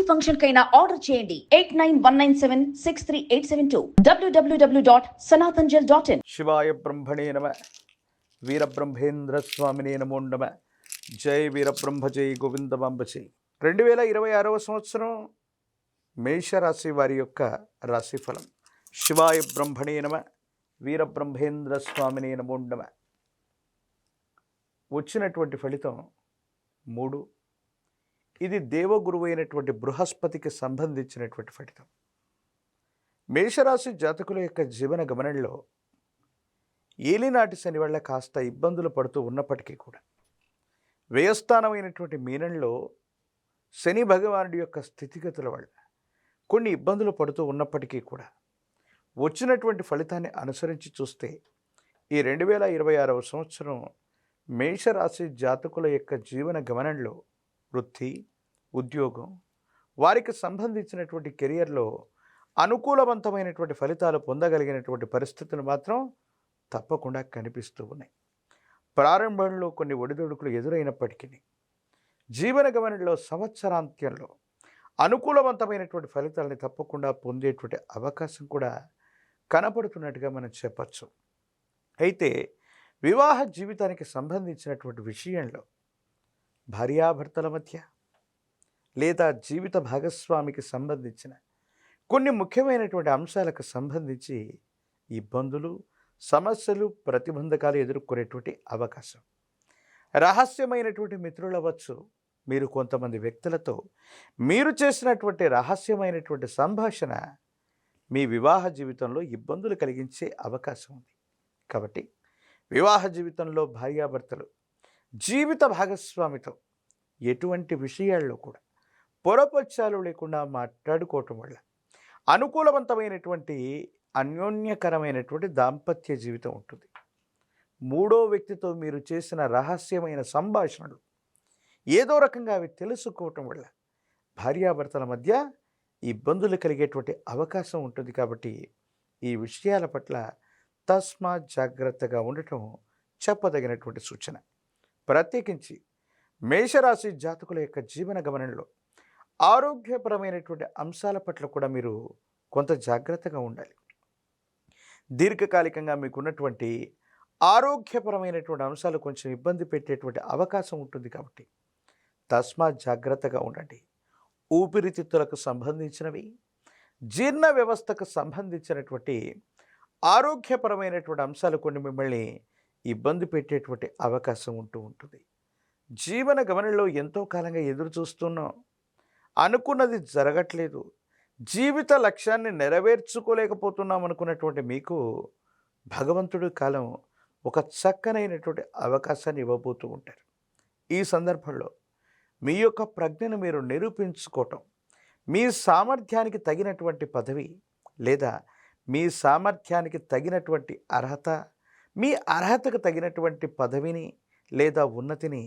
Function కైనా order చేయండి 8919763872 www.sanatanjal.in. శివాయ బ్రహ్మణే నమ. వీరబ్రహ్మేంద్ర స్వామినే నమో నమ. జై వీరబ్రహ్మ జై గోవిందమాంబ జై. 2026 సంవత్సరం మేషరాశి వారి యొక్క రాశిఫలం. శివాయ బ్రహ్మణే నమ. వీరబ్రహ్మేంద్ర స్వామినే నమో నమ. వచ్చినటువంటి ఫలితం 3. ఇది దేవగురువు అయినటువంటి బృహస్పతికి సంబంధించినటువంటి ఫలితం. మేషరాశి జాతకుల యొక్క జీవన గమనంలో ఏలినాటి శని వల్ల కాస్త ఇబ్బందులు పడుతూ ఉన్నప్పటికీ కూడా వ్యయస్థానమైనటువంటి మీనంలో శని భగవానుడి యొక్క స్థితిగతుల వల్ల కొన్ని ఇబ్బందులు పడుతూ ఉన్నప్పటికీ కూడా వచ్చినటువంటి ఫలితాన్ని అనుసరించి చూస్తే ఈ 2026 సంవత్సరం మేషరాశి జాతకుల యొక్క జీవన గమనంలో వృత్తి, ఉద్యోగం, వారికి సంబంధించినటువంటి కెరియర్లో అనుకూలవంతమైనటువంటి ఫలితాలు పొందగలిగినటువంటి పరిస్థితులు మాత్రం తప్పకుండా కనిపిస్తూ ఉన్నాయి. ప్రారంభంలో కొన్ని ఒడిదొడుకులు ఎదురైనప్పటికీ జీవన గమనంలో సంవత్సరాంత్యంలో అనుకూలవంతమైనటువంటి ఫలితాలని తప్పకుండా పొందేటువంటి అవకాశం కూడా కనపడుతున్నట్టుగా మనం చెప్పచ్చు. అయితే వివాహ జీవితానికి సంబంధించినటువంటి విషయంలో భార్యాభర్తల మధ్య లేదా జీవిత భాగస్వామికి సంబంధించిన కొన్ని ముఖ్యమైనటువంటి అంశాలకు సంబంధించి ఇబ్బందులు, సమస్యలు, ప్రతిబంధకాలు ఎదుర్కొనేటువంటి అవకాశం. రహస్యమైనటువంటి మిత్రులు అవ్వచ్చు. మీరు కొంతమంది వ్యక్తులతో మీరు చేసినటువంటి రహస్యమైనటువంటి సంభాషణ మీ వివాహ జీవితంలో ఇబ్బందులు కలిగించే అవకాశం ఉంది. కాబట్టి వివాహ జీవితంలో భార్యాభర్తలు జీవిత భాగస్వామితో ఎటువంటి విషయాల్లో కూడా పొరపచ్చాలు లేకుండా మాట్లాడుకోవటం వల్ల అనుకూలవంతమైనటువంటి అన్యోన్యకరమైనటువంటి దాంపత్య జీవితం ఉంటుంది. మూడో వ్యక్తితో మీరు చేసిన రహస్యమైన సంభాషణలు ఏదో రకంగా అవి తెలుసుకోవటం వల్ల భార్యాభర్తల మధ్య ఇబ్బందులు కలిగేటువంటి అవకాశం ఉంటుంది. కాబట్టి ఈ విషయాల పట్ల తస్మాత్ జాగ్రత్తగా ఉండటం చెప్పదగినటువంటి సూచన. ప్రత్యేకించి మేషరాశి జాతకుల యొక్క జీవన గమనంలో ఆరోగ్యపరమైనటువంటి అంశాల పట్ల కూడా మీరు కొంత జాగ్రత్తగా ఉండాలి. దీర్ఘకాలికంగా మీకున్నటువంటి ఆరోగ్యపరమైనటువంటి అంశాలు కొంచెం ఇబ్బంది పెట్టేటువంటి అవకాశం ఉంటుంది. కాబట్టి తస్మాత్ జాగ్రత్తగా ఉండండి. ఊపిరితిత్తులకు సంబంధించినవి, జీర్ణ వ్యవస్థకు సంబంధించినటువంటి ఆరోగ్యపరమైనటువంటి అంశాలు కొన్ని మిమ్మల్ని ఇబ్బంది పెట్టేటువంటి అవకాశం ఉంటుంది. జీవన గమనంలో ఎంతో కాలంగా ఎదురు చూస్తున్నాం, అనుకున్నది జరగట్లేదు, జీవిత లక్ష్యాన్ని నెరవేర్చుకోలేకపోతున్నాం అనుకున్నటువంటి మీకు భగవంతుడి కాలం ఒక చక్కనైనటువంటి అవకాశాన్ని ఇవ్వబోతూ ఉంటారు. ఈ సందర్భంలో మీ యొక్క ప్రజ్ఞను మీరు నిరూపించుకోవటం, మీ సామర్థ్యానికి తగినటువంటి పదవి లేదా మీ సామర్థ్యానికి తగినటువంటి అర్హత, మీ అర్హతకు తగినటువంటి పదవిని లేదా ఉన్నతిని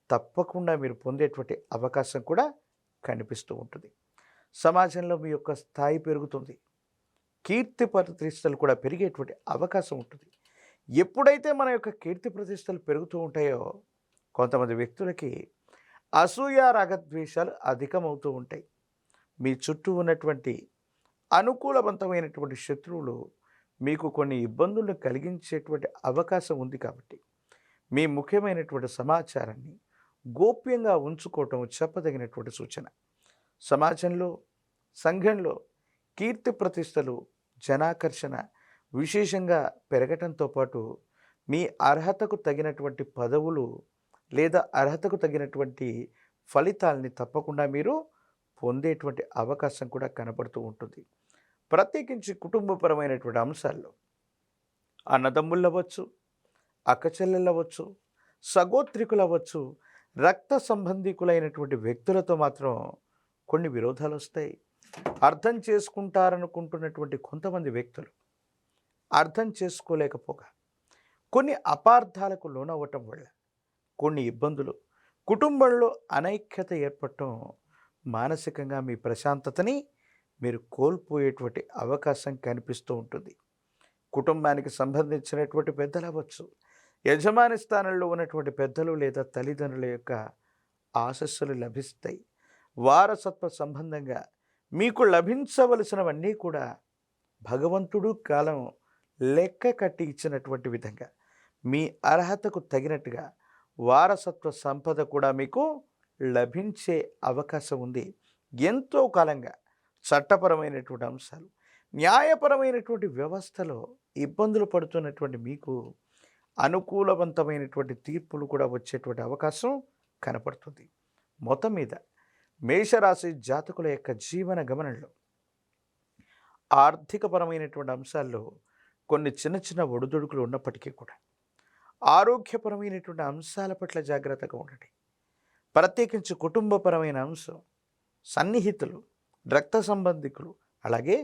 తప్పకుండా మీరు పొందేటువంటి అవకాశం కూడా కనిపిస్తూ ఉంటుంది. సమాజంలో మీ యొక్క స్థాయి పెరుగుతుంది, కీర్తి ప్రతిష్టలు కూడా పెరిగేటువంటి అవకాశం ఉంటుంది. ఎప్పుడైతే మన యొక్క కీర్తి ప్రతిష్టలు పెరుగుతూ ఉంటాయో కొంతమంది వ్యక్తులకి అసూయ, రాగద్వేషాలు అధికమవుతూ ఉంటాయి. మీ చుట్టూ ఉన్నటువంటి అనుకూలవంతమైనటువంటి శత్రువులు మీకు కొన్ని ఇబ్బందులను కలిగించేటువంటి అవకాశం ఉంది. కాబట్టి మీ ముఖ్యమైనటువంటి సమాచారాన్ని గోప్యంగా ఉంచుకోవటం చెప్పదగినటువంటి సూచన. సమాజంలో, సంఘంలో కీర్తి ప్రతిష్టలు, జనాకర్షణ విశేషంగా పెరగటంతో పాటు మీ అర్హతకు తగినటువంటి పదవులు లేదా అర్హతకు తగినటువంటి ఫలితాలని తప్పకుండా మీరు పొందేటువంటి అవకాశం కూడా కనపడుతూ ఉంటుంది. ప్రత్యేకించి కుటుంబపరమైనటువంటి అంశాల్లో అన్నదమ్ముళ్ళు అవ్వచ్చు, అక్కచెల్లెళ్ళు అవ్వచ్చు, సగోత్రికులు అవ్వచ్చు, రక్త సంబంధికులైనటువంటి వ్యక్తులతో మాత్రం కొన్ని విరోధాలు వస్తాయి. అర్థం చేసుకుంటారనుకుంటున్నటువంటి కొంతమంది వ్యక్తులు అర్థం చేసుకోలేకపోగా కొన్ని అపార్థాలకు లోనవ్వటం వల్ల కొన్ని ఇబ్బందులు, కుటుంబంలో అనైక్యత ఏర్పడటం, మానసికంగా మీ ప్రశాంతతని మీరు కోల్పోయేటువంటి అవకాశం కనిపిస్తూ ఉంటుంది. కుటుంబానికి సంబంధించినటువంటి పెద్దలు అవ్వచ్చు, యజమాని స్థానంలో ఉన్నటువంటి పెద్దలు లేదా తల్లిదండ్రుల యొక్క ఆశస్సులు లభిస్తాయి. వారసత్వ సంబంధంగా మీకు లభించవలసినవన్నీ కూడా భగవంతుడు కాలం లెక్క కట్టి ఇచ్చినటువంటి విధంగా మీ అర్హతకు తగినట్టుగా వారసత్వ సంపద కూడా మీకు లభించే అవకాశం ఉంది. ఎంతో కాలంగా చట్టపరమైనటువంటి అంశాలు, న్యాయపరమైనటువంటి వ్యవస్థలో ఇబ్బందులు పడుతున్నటువంటి మీకు అనుకూలవంతమైనటువంటి తీర్పులు కూడా వచ్చేటువంటి అవకాశం కనపడుతుంది. మొత్తం మీద మేషరాశి జాతకుల యొక్క జీవన గమనంలో ఆర్థికపరమైనటువంటి అంశాల్లో కొన్ని చిన్న చిన్న ఒడిదుడుకులు ఉన్నప్పటికీ కూడా ఆరోగ్యపరమైనటువంటి అంశాల పట్ల జాగ్రత్తగా ఉండండి. ప్రత్యేకించి కుటుంబపరమైన అంశం, సన్నిహితులు, రక్త సంబంధికులు, అలాగే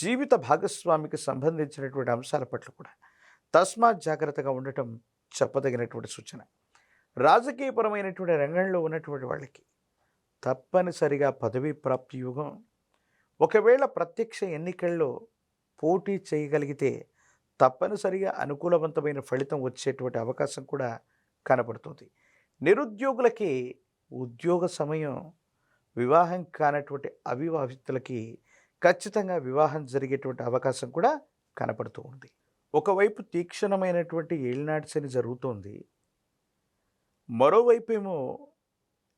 జీవిత భాగస్వామికి సంబంధించినటువంటి అంశాల పట్ల కూడా తస్మాత్ జాగ్రత్తగా ఉండటం చెప్పదగినటువంటి సూచన. రాజకీయపరమైనటువంటి రంగంలో ఉన్నటువంటి వాళ్ళకి తప్పనిసరిగా పదవీ ప్రాప్తి యోగం. ఒకవేళ ప్రత్యక్ష ఎన్నికల్లో పోటీ చేయగలిగితే తప్పనిసరిగా అనుకూలవంతమైన ఫలితం వచ్చేటువంటి అవకాశం కూడా కనపడుతుంది. నిరుద్యోగులకి ఉద్యోగ సమయం, వివాహం కానటువంటి అవివాహితులకి ఖచ్చితంగా వివాహం జరిగేటువంటి అవకాశం కూడా కనపడుతూ ఉంది. ఒకవైపు తీక్షణమైనటువంటి ఏలినాటి శని జరుగుతోంది, మరోవైపు ఏమో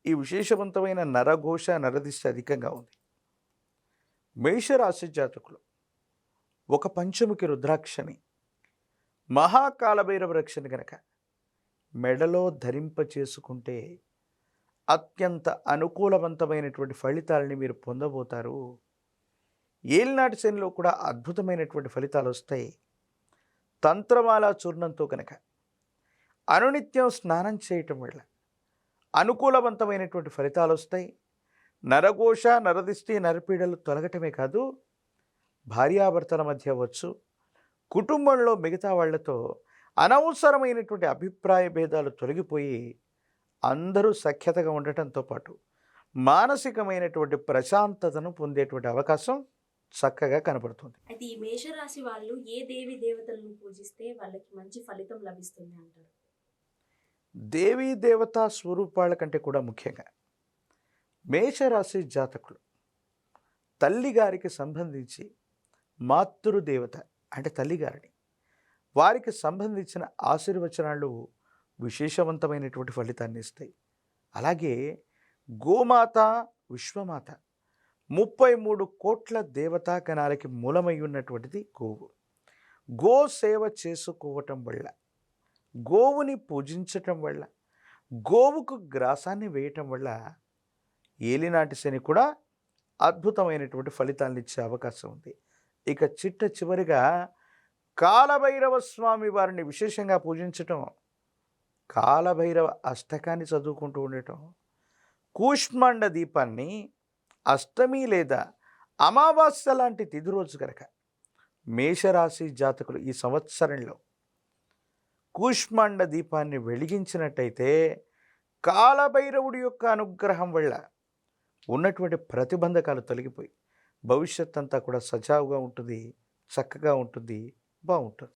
ఈ విశేషవంతమైన నరఘోష నరదిశ అధికంగా ఉంది. మేషరాశి జాతకులు ఒక పంచముఖి రుద్రాక్షని, మహాకాలభైరవ రక్షణ గనక మెడలో ధరింప చేసుకుంటే అత్యంత అనుకూలవంతమైనటువంటి ఫలితాలని మీరు పొందబోతారు. ఏలినాటి శనిలో కూడా అద్భుతమైనటువంటి ఫలితాలు వస్తాయి. తంత్రమాల చూర్ణంతో కనుక అనునిత్యం స్నానం చేయటం వల్ల అనుకూలవంతమైనటువంటి ఫలితాలు వస్తాయి. నరఘోష నరదిష్టి నరపీడలు తొలగటమే కాదు, భార్యాభర్తల మధ్య అవ్వచ్చు, కుటుంబంలో మిగతా వాళ్లతో అనవసరమైనటువంటి అభిప్రాయ భేదాలు తొలగిపోయి అందరూ సఖ్యతగా ఉండటంతో పాటు మానసికమైనటువంటి ప్రశాంతతను పొందేటువంటి అవకాశం చక్కగా కనపడుతుంది. అయితే ఈ మేషరాశి వాళ్ళు ఏ దేవి దేవతలను పూజిస్తే వాళ్ళకి మంచి ఫలితం లభిస్తుంది అంటారు? దేవీ దేవతా స్వరూపాల కంటే కూడా ముఖ్యంగా మేషరాశి జాతకులు తల్లిగారికి సంబంధించి మాతృదేవత అంటే తల్లిగారిని, వారికి సంబంధించిన ఆశీర్వచనాలు విశేషవంతమైనటువంటి ఫలితాన్ని ఇస్తాయి. అలాగే గోమాత, విశ్వమాత 33 కోట్ల దేవతాగణాలకి మూలమై ఉన్నటువంటిది గోవు. గో సేవ చేసుకోవటం వల్ల, గోవుని పూజించటం వల్ల, గోవుకు గ్రాసాన్ని వేయటం వల్ల ఏలినాటి శని కూడా అద్భుతమైనటువంటి ఫలితాలను ఇచ్చే అవకాశం ఉంది. ఇక చివరిగా కాలభైరవ స్వామి వారిని విశేషంగా పూజించటం, కాలభైరవ అష్టకాన్ని చదువుకుంటూ ఉండటం, కూష్మాండ దీపాన్ని అష్టమి లేదా అమావాస్య లాంటి తిథి రోజు కనుక మేషరాశి జాతకులు ఈ సంవత్సరంలో కూష్మాండ దీపాన్ని వెలిగించినట్టయితే కాలభైరవుడి యొక్క అనుగ్రహం వల్ల ఉన్నటువంటి ప్రతిబంధకాలు తొలగిపోయి భవిష్యత్ అంతా కూడా సజావుగా ఉంటుంది, చక్కగా ఉంటుంది, బాగుంటుంది.